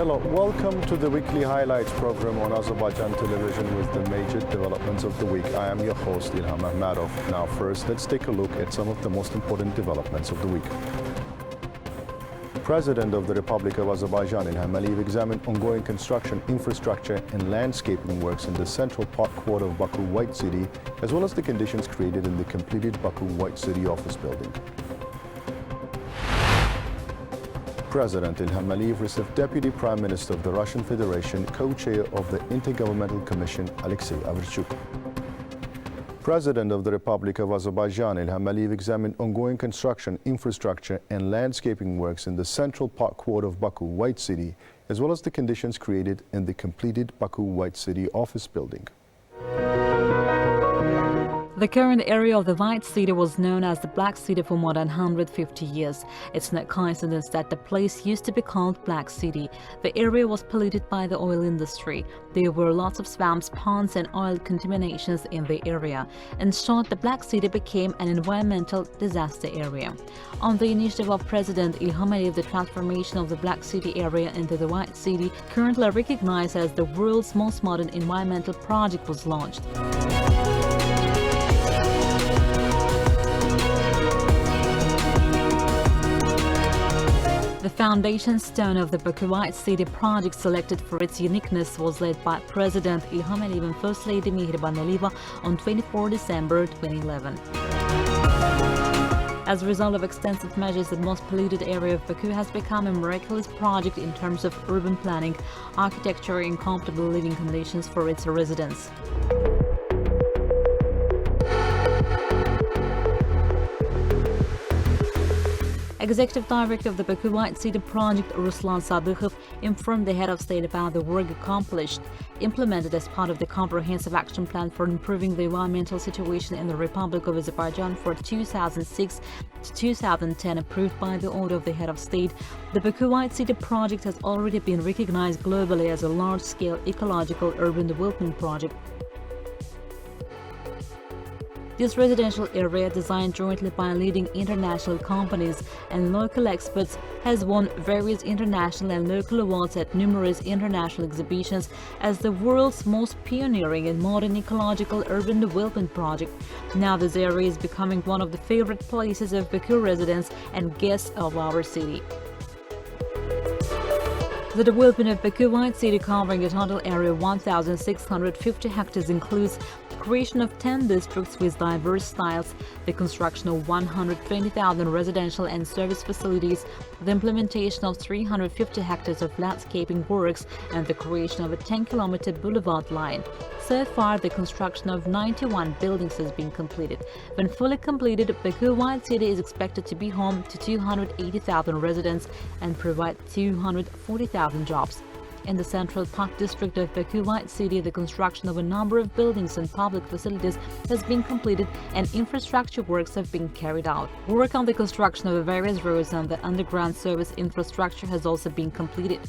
Hello, welcome to the weekly highlights program on Azərbaycan Television with the major developments of the week. I am your host, İlham Məmmədov. Now first, let's take a look at some of the most important developments of the week. President of the Republic of Azerbaijan, İlham examined ongoing construction, infrastructure and landscaping works in the central park quarter of Baku White City, as well as the conditions created in the completed Baku White City office building. President İlham received Deputy Prime Minister of the Russian Federation, co-chair of the Intergovernmental Commission, Alexei Averchuk. President of the Republic of Azerbaijan, İlham examined ongoing construction, infrastructure and landscaping works in the central park quarter of Baku White City, as well as the conditions created in the completed Baku White City office building. The current area of the White City was known as the Black City for more than 150 years. It's no coincidence that the place used to be called Black City. The area was polluted by the oil industry. There were lots of swamps, ponds and oil contaminations in the area. In short, the Black City became an environmental disaster area. On the initiative of President Ilham, the transformation of the Black City area into the White City, currently recognized as the world's most modern environmental project, was launched. The foundation stone of the Baku White City project, selected for its uniqueness, was laid by President Ilham and First Lady Mihriban Alieva on 24 December 2011. As a result of extensive measures, the most polluted area of Baku has become a miraculous project in terms of urban planning, architecture and comfortable living conditions for its residents. Executive Director of the Baku White City project, Ruslan Sadıkov, informed the head of state about the work accomplished, implemented as part of the comprehensive action plan for improving the environmental situation in the Republic of Azerbaijan for 2006 to 2010, approved by the order of the head of state. The Baku White City project has already been recognized globally as a large-scale ecological urban development project. This residential area, designed jointly by leading international companies and local experts, has won various international and local awards at numerous international exhibitions as the world's most pioneering and modern ecological urban development project. Now this area is becoming one of the favorite places of Baku residents and guests of our city. The development of Baku White City, covering a total area of 1,650 hectares, includes creation of 10 districts with diverse styles, the construction of 120,000 residential and service facilities, the implementation of 350 hectares of landscaping works, and the creation of a 10-kilometer boulevard line. So far, the construction of 91 buildings has been completed. When fully completed, Baku White City is expected to be home to 280,000 residents and provide 240,000 jobs. In the Central Park district of Baku White City, the construction of a number of buildings and public facilities has been completed and infrastructure works have been carried out. Work on the construction of various roads and the underground service infrastructure has also been completed.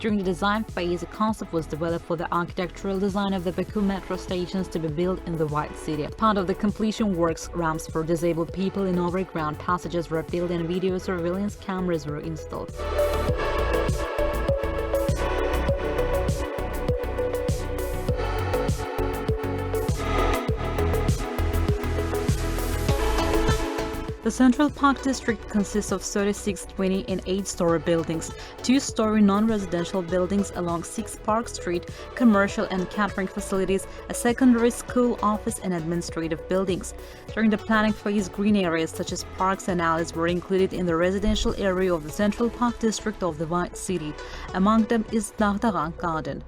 During the design phase, a concept was developed for the architectural design of the Baku metro stations to be built in the White City. Part of the completion works, ramps for disabled people in overground passages were built and video surveillance cameras were installed. The Central Park district consists of 36 20 and 8-story buildings, 2-story non-residential buildings along 6 Park Street, commercial and catering facilities, a secondary school, office and administrative buildings. During the planning phase, green areas such as parks and alleys were included in the residential area of the Central Park district of the White City. Among them is Dağdağan Garden.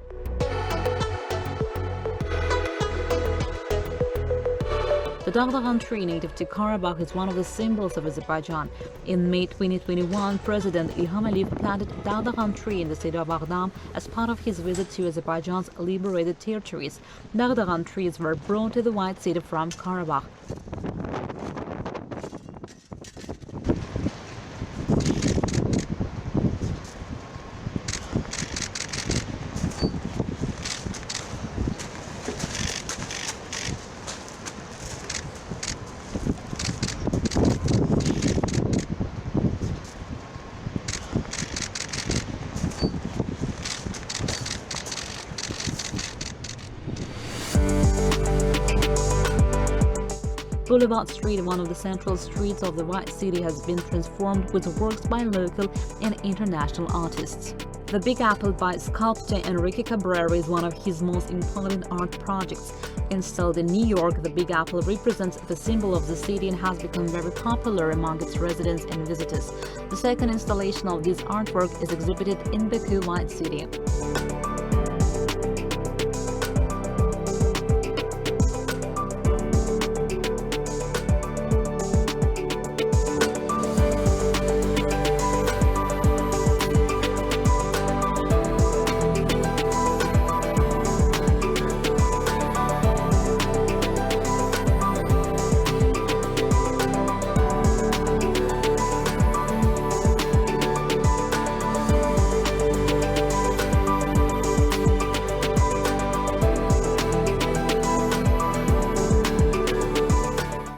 The Dağdağan tree, native to Karabakh, is one of the symbols of Azerbaijan. In May 2021, President İlham planted a Dağdağan tree in the city of Ağdam as part of his visit to Azerbaijan's liberated territories. Dağdağan trees were brought to the White City from Karabakh. Boulevard Street, one of the central streets of the White City, has been transformed with works by local and international artists. The Big Apple by sculptor Enrique Cabrera is one of his most important art projects. Installed in New York, the Big Apple represents the symbol of the city and has become very popular among its residents and visitors. The second installation of this artwork is exhibited in Baku, White City.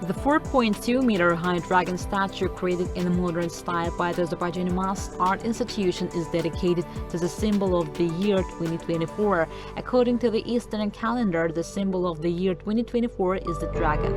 The 4.2-meter-high dragon statue created in a modern style by the Azerbaijani Mass Art Institution is dedicated to the symbol of the year 2024. According to the Eastern calendar, the symbol of the year 2024 is the dragon.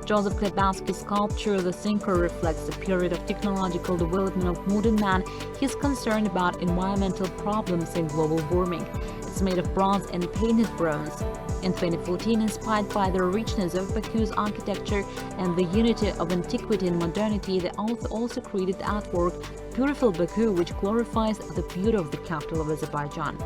Joseph Klebaski's sculpture, The Thinker, reflects the period of technological development of modern man. He's concerned about environmental problems and global warming. It's made of bronze and painted bronze. In 2014, inspired by the richness of Baku's architecture and the unity of antiquity and modernity, the author also created the artwork Beautiful Baku, which glorifies the beauty of the capital of Azerbaijan.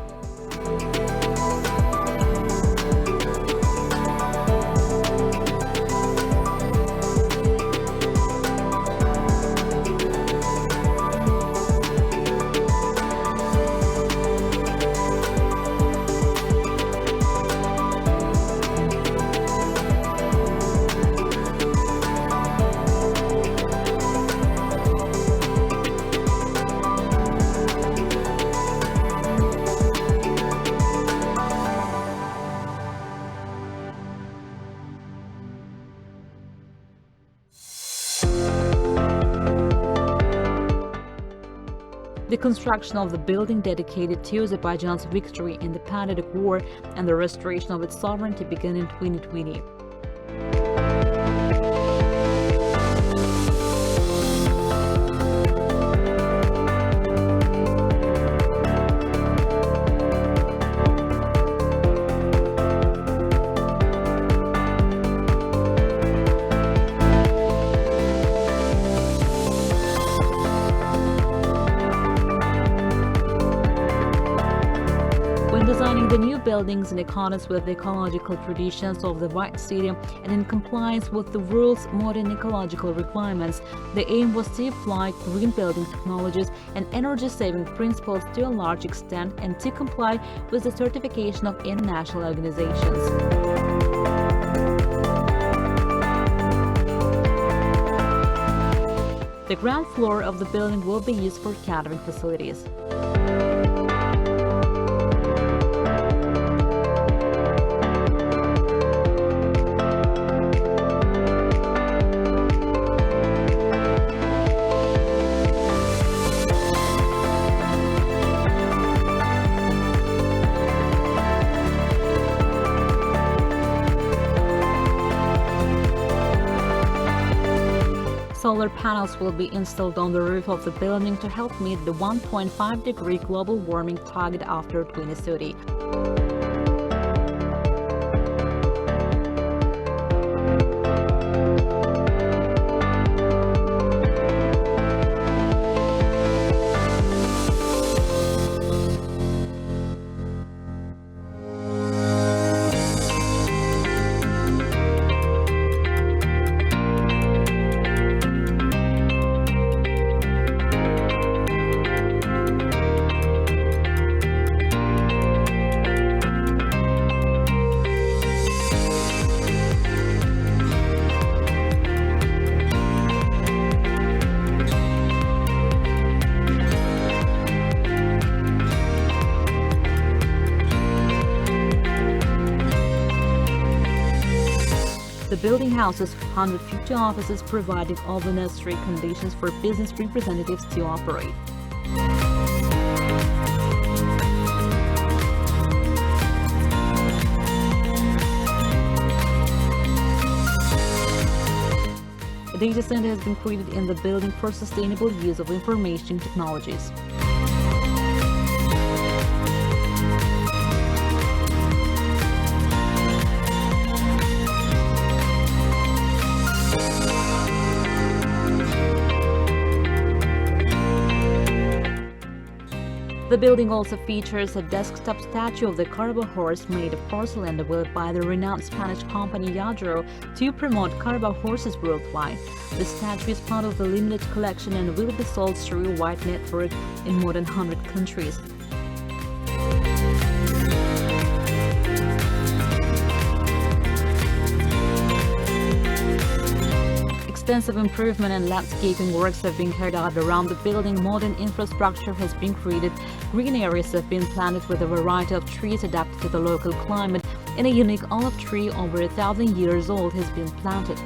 The construction of the building dedicated to Azerbaijan's victory in the Patriotic War and the restoration of its sovereignty began in 2020. Designing the new buildings in accordance with the ecological traditions of the White City and in compliance with the world's modern ecological requirements, the aim was to apply green building technologies and energy-saving principles to a large extent and to comply with the certification of international organizations. The ground floor of the building will be used for catering facilities. Solar panels will be installed on the roof of the building to help meet the 1.5-degree global warming target after 2030. building houses 150 offices, providing all the necessary conditions for business representatives to operate. A data center has been created in the building for sustainable use of information technologies. The building also features a desktop statue of the Carabao horse made of porcelain developed by the renowned Spanish company Yadro to promote Carabao horses worldwide. The statue is part of the limited collection and will be sold through a wide network in more than 100 countries. Extensive improvement and landscaping works have been carried out around the building. Modern infrastructure has been created. Green areas have been planted with a variety of trees adapted to the local climate, and a unique olive tree over 1,000 years old has been planted.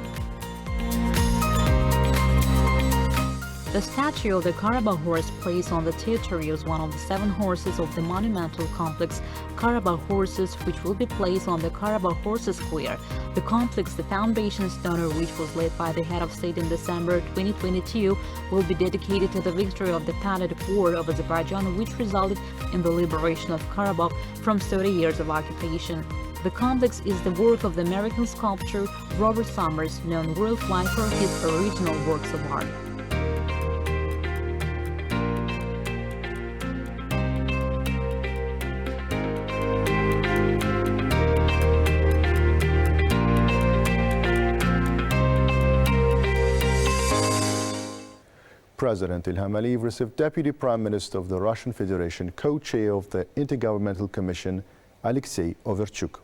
The statue of the Carabao horse placed on the territory is one of the 7 horses of the monumental complex Carabao Horses, which will be placed on the Carabao Horses Square. The complex, the foundation stone of which was laid by the head of state in December 2022, will be dedicated to the victory of the Patriot War of Azerbaijan, which resulted in the liberation of Carabao from 30 years of occupation. The complex is the work of the American sculptor Robert Summers, known worldwide for his original works of art. President Ilham Aliyev received Deputy Prime Minister of the Russian Federation, co-chair of the Intergovernmental Commission, Alexei Overchuk.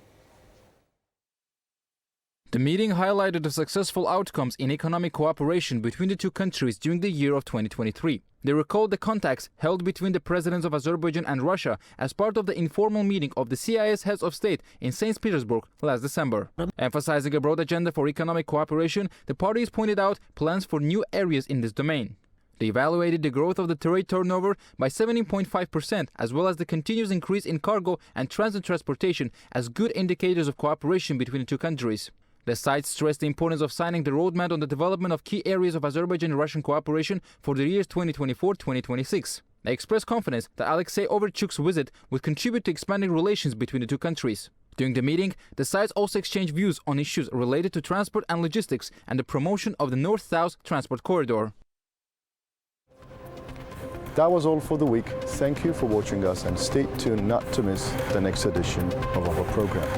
The meeting highlighted the successful outcomes in economic cooperation between the two countries during the year of 2023. They recalled the contacts held between the presidents of Azerbaijan and Russia as part of the informal meeting of the CIS heads of state in St. Petersburg last December. Emphasizing a broad agenda for economic cooperation, the parties pointed out plans for new areas in this domain. They evaluated the growth of the trade turnover by 17.5%, as well as the continuous increase in cargo and transit transportation as good indicators of cooperation between the two countries. The site stressed the importance of signing the roadmap on the development of key areas of Azerbaijan and Russian cooperation for the years 2024-2026. They expressed confidence that Alexei Overchuk's visit would contribute to expanding relations between the two countries. During the meeting, the sides also exchanged views on issues related to transport and logistics and the promotion of the North-South transport corridor. That was all for the week. Thank you for watching us and stay tuned not to miss the next edition of our program.